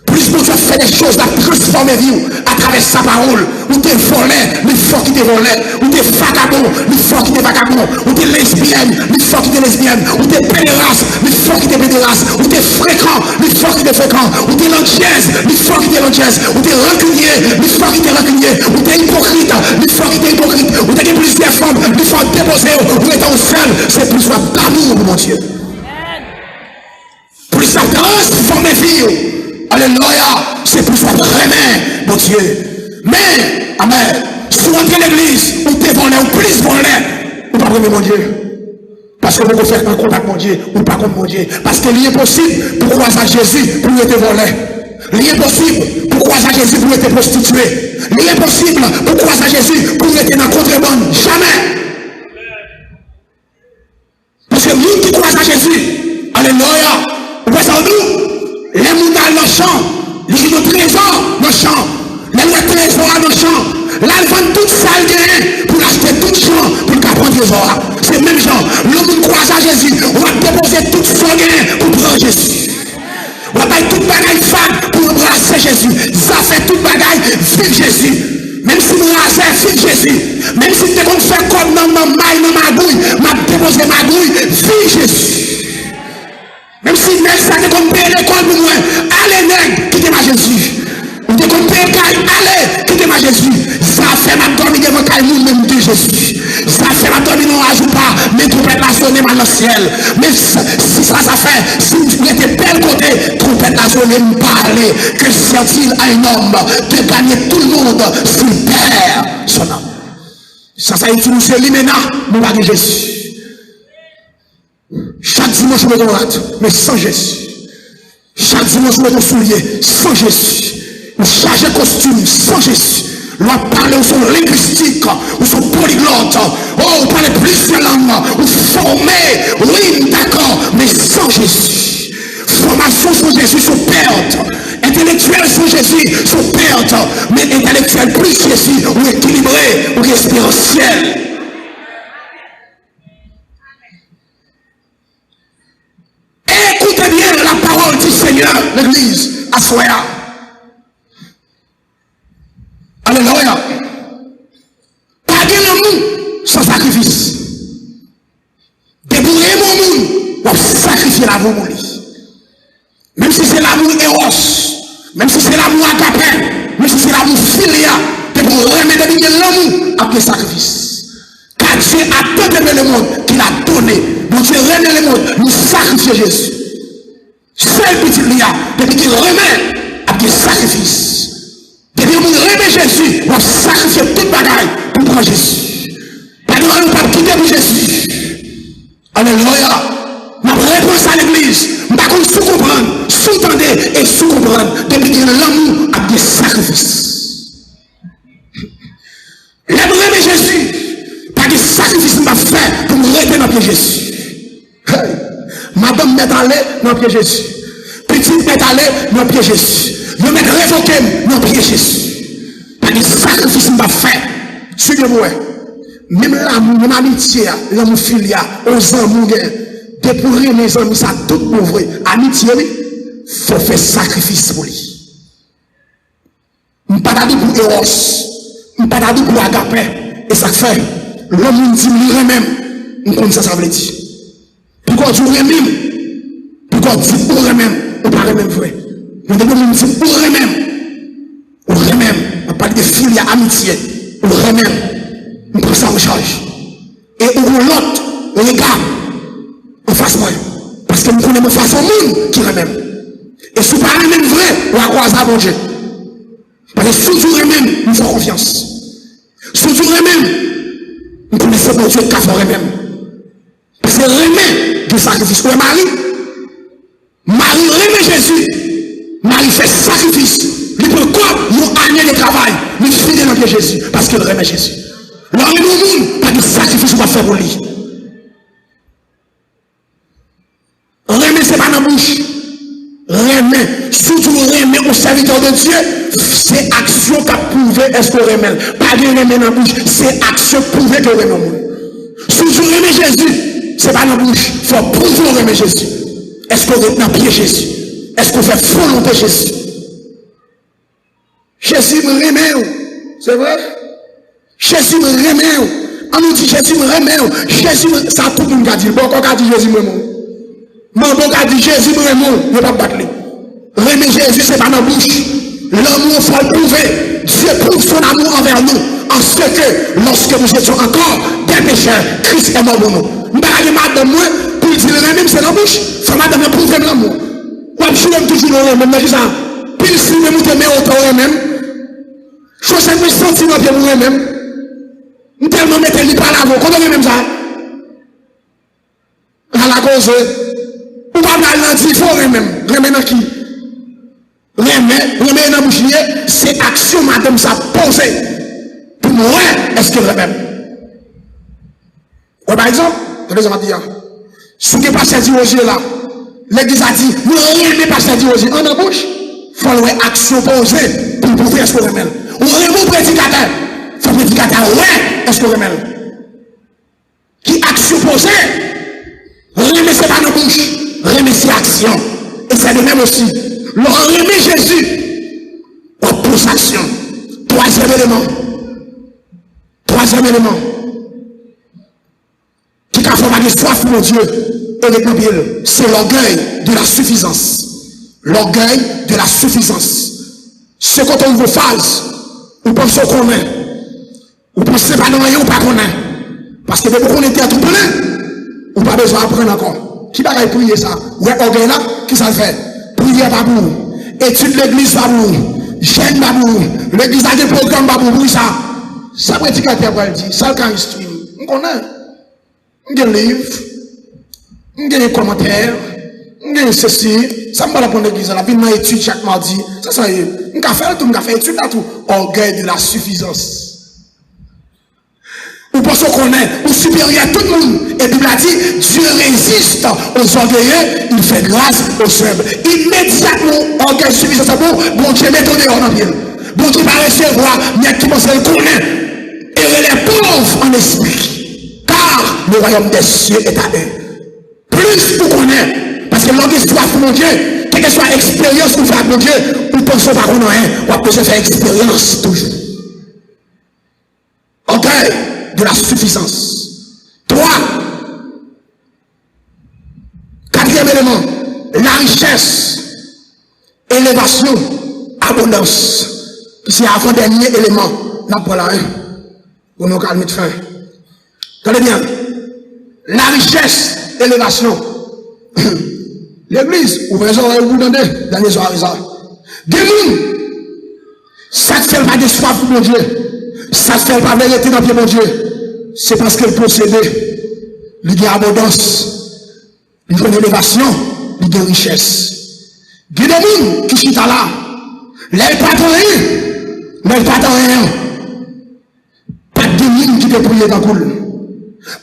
[SPEAKER 1] Plus mon Dieu fait des choses à transformer vie à travers sa parole. Ou t'es volé, les forts qui t'es volé. Ou t'es vagabond, les forts qui t'es vagabond. Ou t'es lesbienne, les forts qui t'es lesbienne. Ou t'es pédérasse, les forts qui t'es pédérasse. Ou t'es fréquent, les forts qui t'es fréquent. Ou t'es lantiaise, les forts qui t'es lantiaise. Ou t'es rancunier, les forts qui t'es rancunier. Ou t'es hypocrite, les forts qui t'es hypocrite. Ou t'es plusieurs femmes, les forts déposées. Ou t'es au seul, c'est plus soit d'amour, mon Dieu. Plus ça transforme vie. Alléluia, c'est pour ça vraiment, mon Dieu. Mais, amen, si vous entrez l'église, ou t'es volé, ou plus volé, ou pas vraiment mon Dieu. Parce que vous pouvez faire un contact mon Dieu, ou pas contre mon Dieu. Parce que l'est possible pour croiser à Jésus, pour être volé. L'est possible pour croiser à Jésus, pour être prostitué. L'est possible pour croiser à Jésus, pour être dans contrebande. Jamais. Parce que nous qui croisent à Jésus, alléluia, vous voyez ça en nous? Les moutons dans le champ, les trésors dans le champ, les trésors dans le champ, là ils vendent tout ça pour acheter tout le champ pour prendre le trésor. C'est le même genre. L'homme croise à Jésus, on va déposer tout son gain pour prendre Jésus. On va mettre tout bagaille femme pour embrasser Jésus. Ça fait tout bagaille, vive Jésus. Même si vous rasez, vive Jésus. Même si vous devez faire comme dans ma maille, dans ma gouille, m'a déposé ma gouille, vive Jésus. Même si nèg ça te comme payer l'école pour moi, allez nèg, quittez ma Jésus. Ou te comme payer caille, allez, quittez ma Jésus. Ça fait ma dormir devant caille même de Jésus. Ça fait ma dormir non ajoute pas, mais trompette la sonner mal dans le ciel. Mais si ça fait, si vous êtes bel côté, trompette la sonner me parler, que sert-il à un homme de gagner tout le monde s'il perd son âme. Ça utilise l'imména, nous pas de Jésus. Chaque dimanche, je me rate, mais sans Jésus. Chaque dimanche, je me soulier, sans Jésus. Nous charger costume, sans Jésus. Nous parler au son linguistique, ou son polyglotte. Oh, vous parlez plusieurs langues, ou former, oui, d'accord, mais sans Jésus. Formation sans Jésus, sans perte. Intellectuel sans Jésus, sans perte. Mais intellectuel plus Jésus, ou équilibré, ou expérientiel. Écoutez bien la parole du Seigneur, l'église, à Soya. Alléluia. Pas de l'amour sans sacrifice. Débouiller mon monde, pour sacrifier l'amour. Même si c'est l'amour éros, même si c'est l'amour agapé, même si c'est l'amour filia, de vous remettre de l'amour après sacrifice. Car Dieu a tant aimé le monde qu'il a donné. Bon Dieu remet le monde, nous sacrifions Jésus. Seul petit lia, depuis qu'il remet après sacrifice. Depuis qu'il remet Jésus, on sacrifie toute bagaille pour prendre Jésus. Pas de nous pas quitter pour Jésus. Alléluia. Ma réponse à l'église, je ne vais pas sous-comprendre, sous-tendre et sous-comprendre depuis qu'il l'amour a des sacrifices. L'aimer Jésus, pas de sacrifice m'a fait pour me rester dans le pied Jésus. Hey. Madame m'est allée dans le pied Jésus. Petite m'est allée dans le pied Jésus. Je m'ai révoqué dans le pied Jésus. Pas de sacrifice m'a fait. Suivez-moi. Même l'amour, même l'amitié, l'amour filial, aux amours, dépouiller mes amis, ça tout pauvre. Amitié, il faut faire sacrifice pour lui. Je ne suis pas d'accord pour Eros. Je ne suis pas d'accord pour Agapé. Et ça fait, l'homme dit lui-même, on connaît ça, ça veut dire. Pourquoi tu remets? Pourquoi tu pour même? On parle même vrai. Mais d'abord, on dit pour même. On remède. On parle de filial amitié. On remède. On prend ça en charge. Et on l'autre, on regarde en face moi. Parce que nous connaissons face au monde qui remède. Et si vous parlez même vrai, vous allez croire ça, bon Dieu. Parce que si vous même, nous faisons confiance. Si vous même, nous connaissons bon Dieu qu'à faire même. Parce que remet du sacrifice. Pour Marie remet Jésus. Marie fait sacrifice. Il peut quoi? Une année de travail. Il fait dans Jésus. Parce qu'il remet Jésus. Alors, il n'y a pas de sacrifice qu'on va faire pour lui. Remet, ce n'est pas dans la bouche. Remet. Surtout remet au serviteur de Dieu. C'est action qui a prouvé est-ce qu'on remet. Pas de remet dans la bouche. C'est action prouvée que remet au monde. Surtout remet Jésus. Ce n'est pas dans la bouche. Il faut prouver qu'on remet Jésus. Est-ce qu'on remet dans pied Jésus? Est-ce qu'on fait volonté Jésus? Jésus me remet. C'est vrai? Jésus me remet. On nous dit Jésus me remet. Jésus me... Ça tout le monde a dit. Bon, quand on a dit Jésus me remet. Bon, quand on a dit Jésus me remet, il ne va pas battre. Remet Jésus, ce n'est pas dans la bouche. L'amour, il faut le prouver. Dieu prouve son amour envers nous. En ce que, lorsque nous étions encore des pécheurs, Christ est mort pour nous. Je ne vais pas madame moi, pour dire le même, c'est dans la bouche. Il faut madame prouver l'amour. Moi, je suis toujours dans le même, mais je dis ça. Puis si vous mettez autant même, je me sens dans le moi-même. Je tellement mettre les pas là, comment même ça? À la cause, ou pas mal dans il faut même. Remet dans qui? Remet dans bouchier, c'est action, madame, ça pose. Pour moi, est-ce que remet? Ou par exemple, attendez, je vais dire, si vous ne passez pas aux yeux là, l'église a dit, nous ne pas passer aux yeux en la bouche. Il faut avoir action posée pour prouver est-ce qu'on remet. Ou remet au prédicateur. Il faut prédicateur, ouais, est-ce qu'on remet. Qui action posée? Remet, c'est pas dans la bouche. Remet, c'est action. Et c'est de même aussi. Leur remet Jésus. On pose action. Troisième élément. Qui a fait de soif pour Dieu. C'est l'orgueil de la suffisance. L'orgueil de la suffisance. Ce quand on vous phase, vous pensez qu'on est. Vous pensez pas dans rien ou pas qu'on est. Parce que depuis qu'on était à tout plein, vous n'avez pas besoin d'apprendre encore. Qui va prier ça? Ouais, orgueil là, qui ça fait? Prier pas pour vous. Étude l'église pas pour vous. Gêne pas pour vous. L'église a des programmes pas pour vous. Ça. Ça prédicateur va le dire. Ça le cas stream. On connaît. On a des livres. On a des commentaires. On a ceci. Ça me va pour l'église. La vie m'a étude chaque mardi. Ça y est. On a fait tout. On a fait étude là tout. Orgueil de la suffisance. Vous pensez qu'on est ou supérieur à tout le monde. Et Bible a dit, Dieu résiste aux orgueilleux, il fait grâce aux faibles. Immédiatement, orgueil suffisance à bon Dieu met au dehors dans le pied. Bon Dieu va recevoir, mais qui pense le connaît. Et les pauvres en esprit. Car le royaume des cieux est à eux. Plus vous connaissez, parce que l'orgueil soit pour mon Dieu, quelle que soit l'expérience que vous faites pour Dieu, vous pensez pas qu'on a rien, on va besoin de faire expérience toujours. Orgueil de la suffisance. 3. Quatrième élément, la richesse, élévation, abondance. C'est avant-dernier élément. N'a pas là, pour nous calmer de fin. Tenez bien. La richesse, élévation. L'église, vous pouvez vous demander dans les soirées. Des gens, ça ne fait pas de soif pour mon Dieu. Ça ne fait pas vérité dans le pied de mon Dieu. C'est parce qu'elle possédait. Il y a abondance. Il y a élévation. Il y a richesse. Il y a des gens qui sont là. Ils pas de rien. Mais pas de rien. Pas de gens qui te prier dans le coul.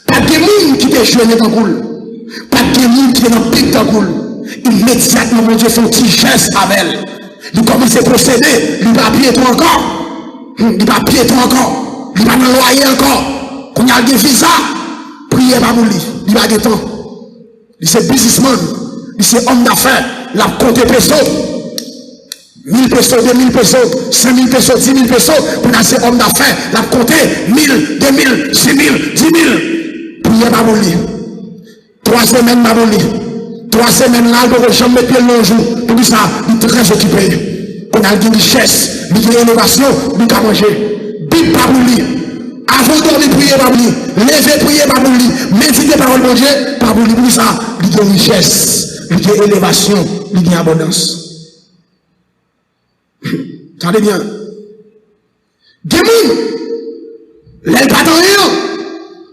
[SPEAKER 1] Pas de gens qui te jeûner dans le coul. Pas de gens qui te dans le pic dans le coul. Immédiatement, mon Dieu fait un petit geste avec elle. Il commence à procéder. Il va pied toi encore. Il va piéton encore. Il va dans le loyer encore. Quand il y a des visas, priez pas pour lui. Il va des temps. Il c'est businessman. Il c'est homme d'affaires. La compte pesos. 1000 pesos, 2000 pesos, 5000 pesos, 10 000 pesos. Pour c'est homme d'affaires. La compte 1000, 2000, 6000, 10 000. Priez pas pour lui. 3 semaines pas pour lui. 3 semaines là, il ne peut jamais mettre pied le jour. Pour ça, il est très occupé. On a une richesse. Il y a une innovation, il y a manger. Bible pas pour lui. Avant de dormir, prier pas pour lui. Lever, prier pas pour lui. Méditer parole de Dieu, pas pour lui. Pour ça, il y a une richesse, il y a une élévation, il y a une abondance. Attendez bien. Des gens, les pas dans rien,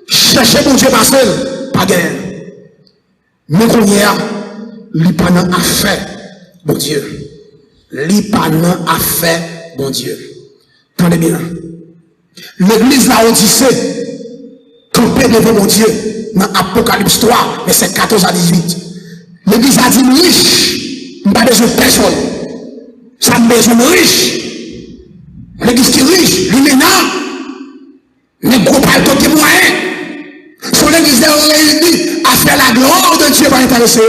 [SPEAKER 1] chercher bon Dieu parce que pas guerre. Mais qu'on y a, li pas dans affaire, bon Dieu. Li pas dans affaire, bon Dieu. Attendez bien. L'église là, on dit c'est, campé devant mon Dieu, dans Apocalypse 3, verset 14 à 18. L'église a dit riche, pas besoin de personne. Ça a besoin de riche. L'église qui est riche, lui maintenant, les gros paltos qui moyens. Son l'église est réunie à faire la gloire de Dieu, pas intéressé.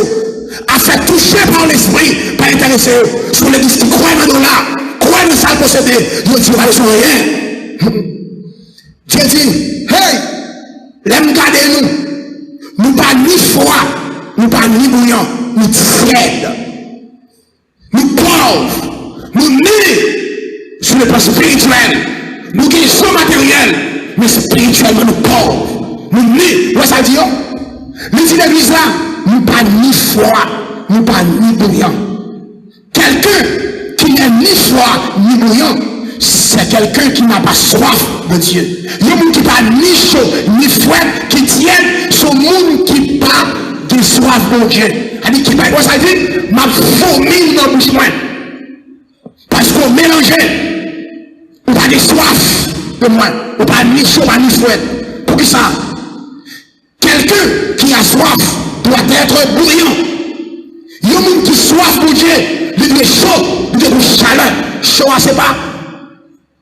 [SPEAKER 1] À faire toucher par l'esprit, pas intéressé. Son l'église qui croit dans là, croit dans ça posséder, Dieu dit pas besoin de rien. Dieu dit, hey, l'aime garder nous pas ni froid, nous pas ni bouillant, nous tièdes, nous pauvres, nous nés sur le plan spirituel, nous qui sommes matériels, mais spirituellement nous pauvres, nous nés, où ça dit, nous dit l'église là, nous pas ni froid, nous pas ni bouillant. Quelqu'un qui n'est ni froid ni bouillant, c'est quelqu'un qui n'a pas soif de Dieu. Il y a un monde qui n'a ni chaud, ni froid, qui tient son monde qui n'a pas de soif de Dieu. Il dit, quoi ça dit? Ma fourmi dans le bouche. Parce qu'on mélange, on n'a pas de soif de moi. On n'a pas ni chaud, ni froid. Pour qui ça? Quelqu'un qui a soif doit être bouillant. Il y a un monde qui a soif pour Dieu. Il doit être chaud, il doit être chaleur. Chaud, c'est pas.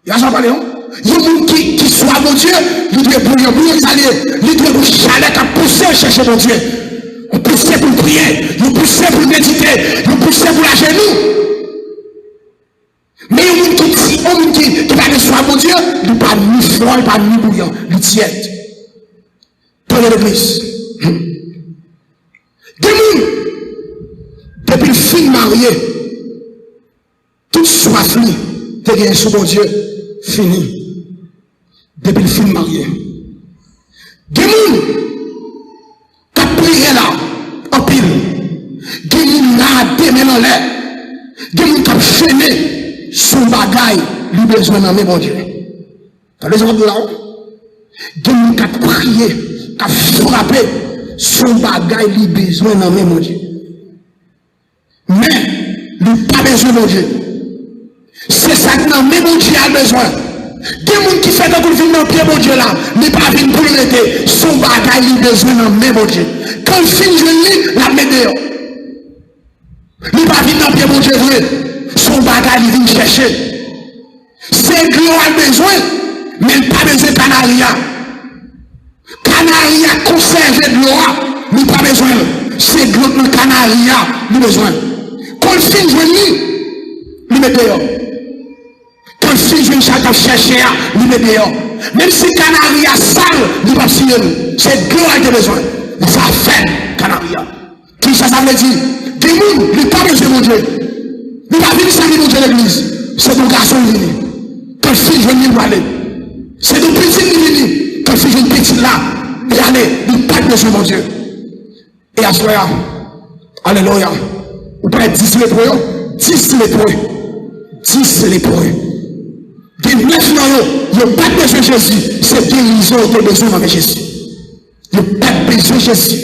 [SPEAKER 1] Il y a ça parlé, non? Il y a un monde qui soit mon Dieu, il doit bouillir, il doit une chaleur qui a poussé à chercher mon Dieu. On poussait pour prier, on poussait pour méditer, on poussait pour la genou. Mais il y a un monde qui va de soi mon Dieu, il n'est pas ni froid, il n'est pas ni bouillant, il est tiède. Dans l'église. Des gens, depuis le film marié, toute soif, t'es gagné sous mon Dieu. Fini. Depuis le film marié. Des gens qui ont prié là, en pile. Des gens qui ont des mains en l'air. Des gens qui ont chaîné son bagaille, lui besoin d'en mon Dieu. T'as les autres là? Des gens qui ont prié, qui ont frappé son bagaille, lui besoin d'en mon Dieu. Mais, lui pas besoin de mon Dieu. C'est ça que non, mais mon Dieu a besoin. Des gens qui fait que vous dans le pied, mon Dieu là, n'est pas venu pour l'arrêter. Son bagage, il a besoin dans le mon Dieu. Quand il finit, je lis, la met dehors. Il n'est pas venu dans le pied, mon Dieu, son bagage, il vient chercher. C'est que l'on a besoin, mais il n'a pas besoin de canaria. Canaria conservé de l'eau, il n'a pas besoin. C'est que le canaria, il a besoin. Quand il finit, je lis, il met dehors. Quand si je ne sais pas chercher, il met dehors. Même si Canaria sale, il va signer. C'est de l'eau qu'il a besoin. Ça fait Canaria. Qui ça veut dire? Des gens, il n'a pas besoin de mon Dieu. Il n'a pas besoin de saluer mon Dieu l'église. C'est mon garçon venu. Quand si je viens de aller. C'est mon petit venu. Quand si je viens de petit là, et aller, il n'a pas besoin de mon Dieu. Et à ce moment-là, alléluia. Vous pouvez être 10 lépreux, 10 lépreux. 10 lépreux. Des 9 noyaux, il n'y a pas de besoin de Jésus. C'est guérison que tu as besoin de Jésus. Il n'y a pas de besoin de Jésus.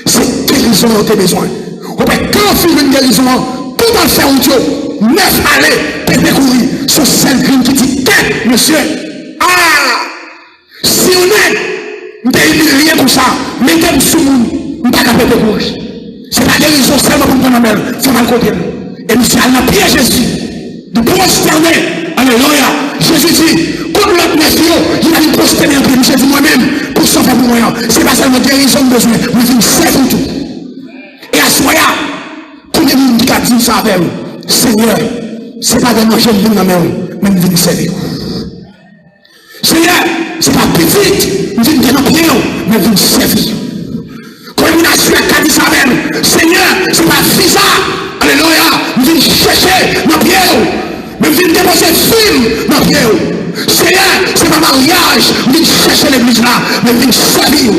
[SPEAKER 1] C'est guérison que tu as besoin. Quand on fait une guérison, tout va faire un Dieu. 9 allées, peut-être courir. Sur celle qui dit, monsieur, si on est, on ne rien pour ça. Mettez-vous sous le monde, on ne peut pas péter courir. C'est la guérison seulement pour nous donner. C'est mal côté. Et monsieur, elle n'a prié Jésus. De prosterner. Alléluia. Jésus dit, comme l'autre nation, il a une prosterner en prière. Jésus dit moi-même, pour sauver pour moi. C'est pas seulement guérison de besoin, mais il sait pour tout. Et à ce moment-là, tout le monde qui a dit ça avec vous, Seigneur, c'est pas de manger le nom, mais il vient servir. Seigneur, c'est pas petit, il vient de prier, mais il vient servir. Quand il a su à dit ça même, Seigneur, c'est pas visa. Alléluia, il vient chercher nos pieds. Mais je viens déposer film dans le pied. Seigneur, c'est pas mariage. Je viens chercher l'église là. Mais je viens servir.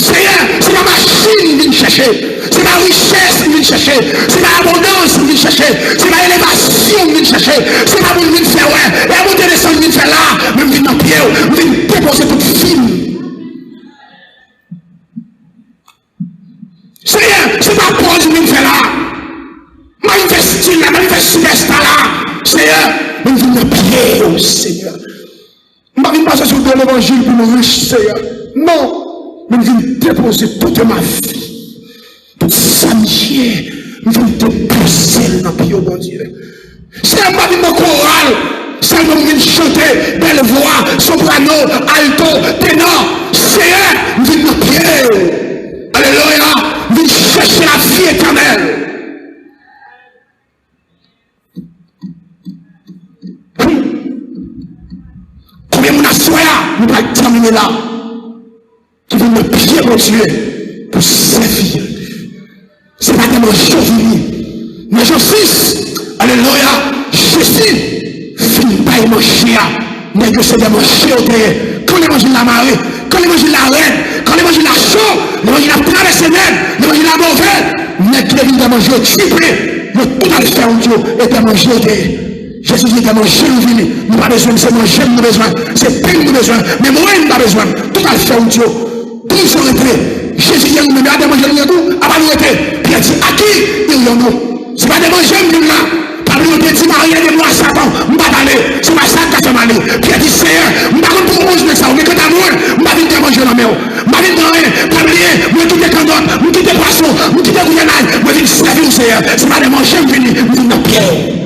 [SPEAKER 1] Seigneur, c'est ma machine qui vient chercher. C'est ma richesse qui vient chercher. C'est ma abondance qui vient chercher. C'est ma élévation qui vient chercher. C'est ma bonne vie de faire, ouais. Et à monter descendre, qui vient faire là. Même vient dans le pied, je viens déposer toute film. Seigneur, c'est ma pause qui vient faire là. Manifeste là, manifeste là. Seigneur, je viens dans le pied, oh Seigneur. Je ne viens pas passer sur l'évangile pour me riche, Seigneur. Non. Je viens déposer toute ma vie, toute samedi, je viens déposer dans le pied, bon Dieu. C'est un pas de chorale, c'est un moment de chanter, belle voix, soprano, alto, ténor. Seigneur, je viens dans le pied. Alléluia, je viens chercher la vie éternelle. Combien mon assoya, nous allons terminer là. Qui vient me pied, mon Dieu, pour servir. C'est pas tellement chauvini. Mais je suis, alléluia, Jésus, finit pas de manger. Mais que c'est de manger au terre. Quand il mange la marée, quand il mange la reine, quand il mange la chaux, il mange la traversée même, il mange la mauvaise. Mais qu'il vient de manger au triplé, le tout à le faire, mon Dieu, et de manger au terre. Jésus dit que manger nous vini. Nous pas besoin, c'est manger nous besoin. C'est pain nous besoin. Mais moi, nous pas besoin. Tout à le faire, mon Dieu. Pour nous arrêter, Jésus dit, nous avons manger nous, avant nous arrêter. Puis il dit, à qui il y a nous? C'est pas de manger nous là. Par nous, il dit, Marie, de moi, Satan, nous pas parler. C'est pas ça qui a fait mal. Puis il dit, Seigneur, nous pas pour manger de ça. Mais quand t'as mourir, nous pas venir manger la mer. Nous pas venir rien, pas oublier, nous quitter candotte, nous quitter poisson, nous quitter gouvernail, nous venir servir au Seigneur. C'est pas de manger nous venir, nous venir dans pierre.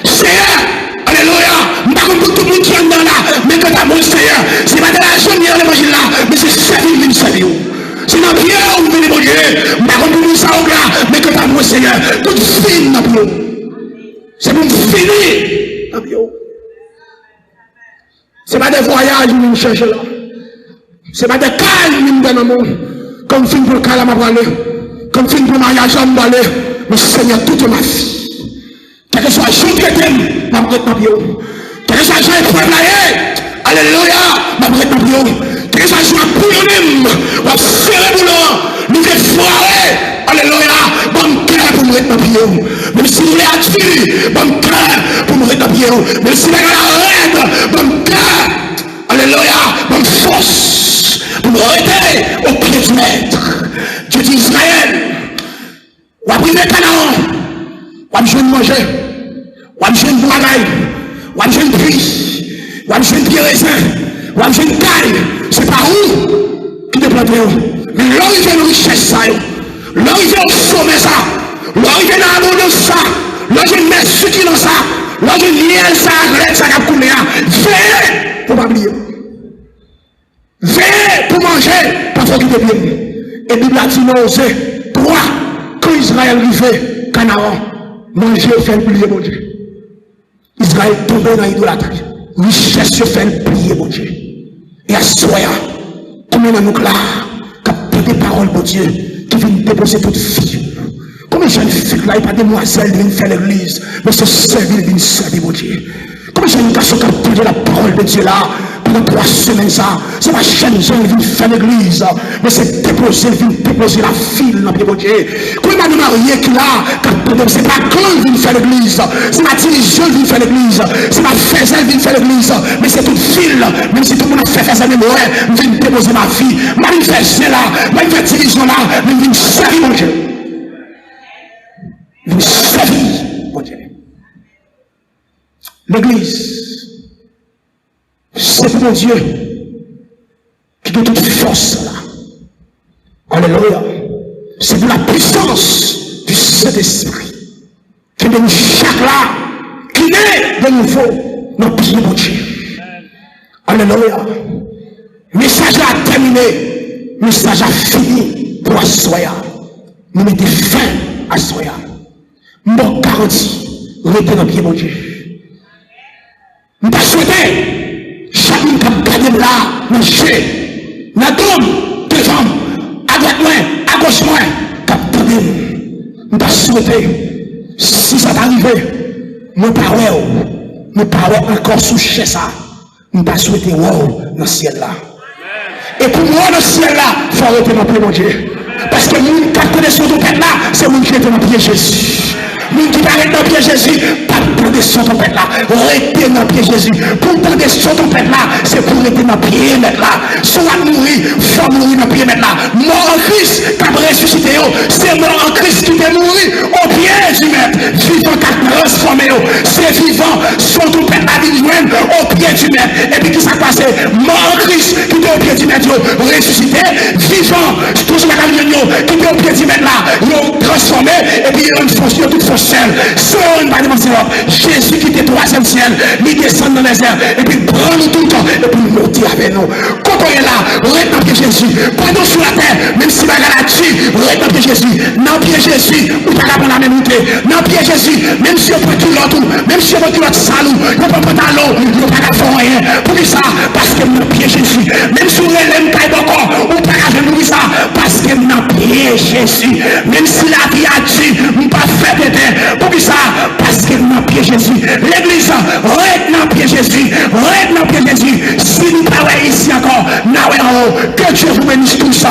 [SPEAKER 1] Seigneur, alléluia, nous pas pour tout le monde qui est dans là. Mais quand t'as mon Seigneur, c'est pas de l'argent qui est manger là, mais c'est servir, venir servir. C'est dans la pierre où vous venez manger. Nous pas pour nous ça au là, mais quand t'as mon Seigneur, tout finit dans le c'est pour finir dans le c'est pas des voyages que nous cherchons là. C'est pas des calmes que nous dans le monde. Comme fin pour le calme à parler. Comme fin pour le mariage à parler. Mais Seigneur, toute ma vie. Quel que soit le jour que t'aimes, ma brette ma bio. Quel que soit le jour que t'aimes, alléluia, ma brette ma bio. Quel que soit le jour que t'aimes, ma serré boulot, nous fait foirer, alléluia, bon cœur pour me mettre ma bio. Même si vous voulez attirer, bon cœur pour me mettre ma bio. Même si vous voulez arrêter, bon cœur, alléluia, bonne force pour me arrêter au pied du maître. Dieu dit Israël, ou à priver Canaan. Ou à me jeune manger, ou à me jeune bagaille, ou à me jeune puits, ou à me jeune pied raisin, ou à me jeune caille, c'est par où qui te plante où? Mais l'arrivée de richesse ça, l'arrivée au sommet ça, l'arrivée dans l'abondance ça, l'arrivée de merci qui dans ça, l'arrivée de liel ça, l'aide ça qui a coulé, veillez pour pas oublier. Veillez pour manger, pas faut qu'il te bien. Et Bible a dit non, c'est toi, quand Israël arrivait, Canaan. Manger fait le plier, mon Dieu. Israël tombé dans l'idolâtrie. Richesse fait le plier, mon Dieu. Et à ce soir, combien de nous là, qui a des paroles, mon Dieu, qui viennent déposer toute fille. Combien de jeunes filles là, il n'y a pas de demoiselles qui viennent faire l'église, mais c'est servir, ils viennent servir, mon Dieu. Combien de jeunes garçons qui ont entendu la parole de Dieu là, pendant 3 semaines ça, c'est pas chaîne gens qui viennent faire l'église, mais c'est déposer, viennent déposer la file dans le pied, mon Dieu. Combien de mariés qui là, c'est pas quand ils viennent faire l'église, c'est ma dirigeante qui vient faire l'église, c'est ma faiselle qui vient faire l'église, mais c'est toute file, même si tout le monde a fait faiselle, mais moi, je viens déposer ma vie, je viens faire ça là, je viens faire dirigeant là, je viens servir, mon Dieu. Je viens servir, mon Dieu. L'église, c'est pour mon Dieu qui donne toute force là. Alléluia. C'est pour la puissance du Saint-Esprit qui donne chaque là, qui naît de nouveau dans le pied de mon Dieu. Alléluia. Message a terminé, message a fini pour Assoya. Nous mettons fin à Assoya. Mon garantie, restez dans le pied de mon Dieu. Nous pas souhaité, chacun qui a gagné là, manger, n'a d'homme, devant, à droite moins, à gauche moins, qui a gagné. Nous pas souhaité, si ça t'arrive, nous parlons encore sous chez ça. Nous pas souhaité, wow, dans le ciel là. Et pour moi, le ciel là, il faut arrêter dans le pied, mon Dieu. Parce que nous, qui connaissons ton père là, c'est nous qui sommes dans le pied Jésus. Nous qui arrêtons dans le pied Jésus, pas de son ton père là, arrêtez dans le pied Jésus. Pour tendre son ton père là, c'est pour arrêter dans le pied mettre là. Soit mourir, faut mourir dans le pied mettre là. Mort en Christ, qui a ressuscité, c'est mort en Christ qui est mouru au pied du maître. Vivant qui a transformé, c'est vivant, son ton père là, il joint au pied du maître. Et puis qui s'est passé, mort en Christ qui est au pied du maître, ressuscité, vivant, toujours la réunion, qui est au pied du maître là, ils ont transformé, et puis ils ont une fonction, toute fonction. Jésus qui était troisième ciel, il descend dans les airs, et puis prend nous tout le temps, et puis monter avec nous. Quand on est là, reste dans Jésus. Pendant sur la terre, même si la galaxie, reste dans Jésus. Dans pied Jésus, ou pas la même montée. Dans pied Jésus, même si on peut tout l'autre, même si on peut tout l'autre salou, on peut pas dans l'eau, on peut pas faire rien. Pour ça, parce que dans pied Jésus, même si on l'aime pas encore, on peut pas faire pour ça, parce que dans pied Jésus, même si la vie a dit, on peut pas faire péter. Pour ça, parce que dans pied Jésus, l'église, reste dans pied Jésus, reste dans pied Jésus. Si nous parlons ici encore, que Dieu vous bénisse tous.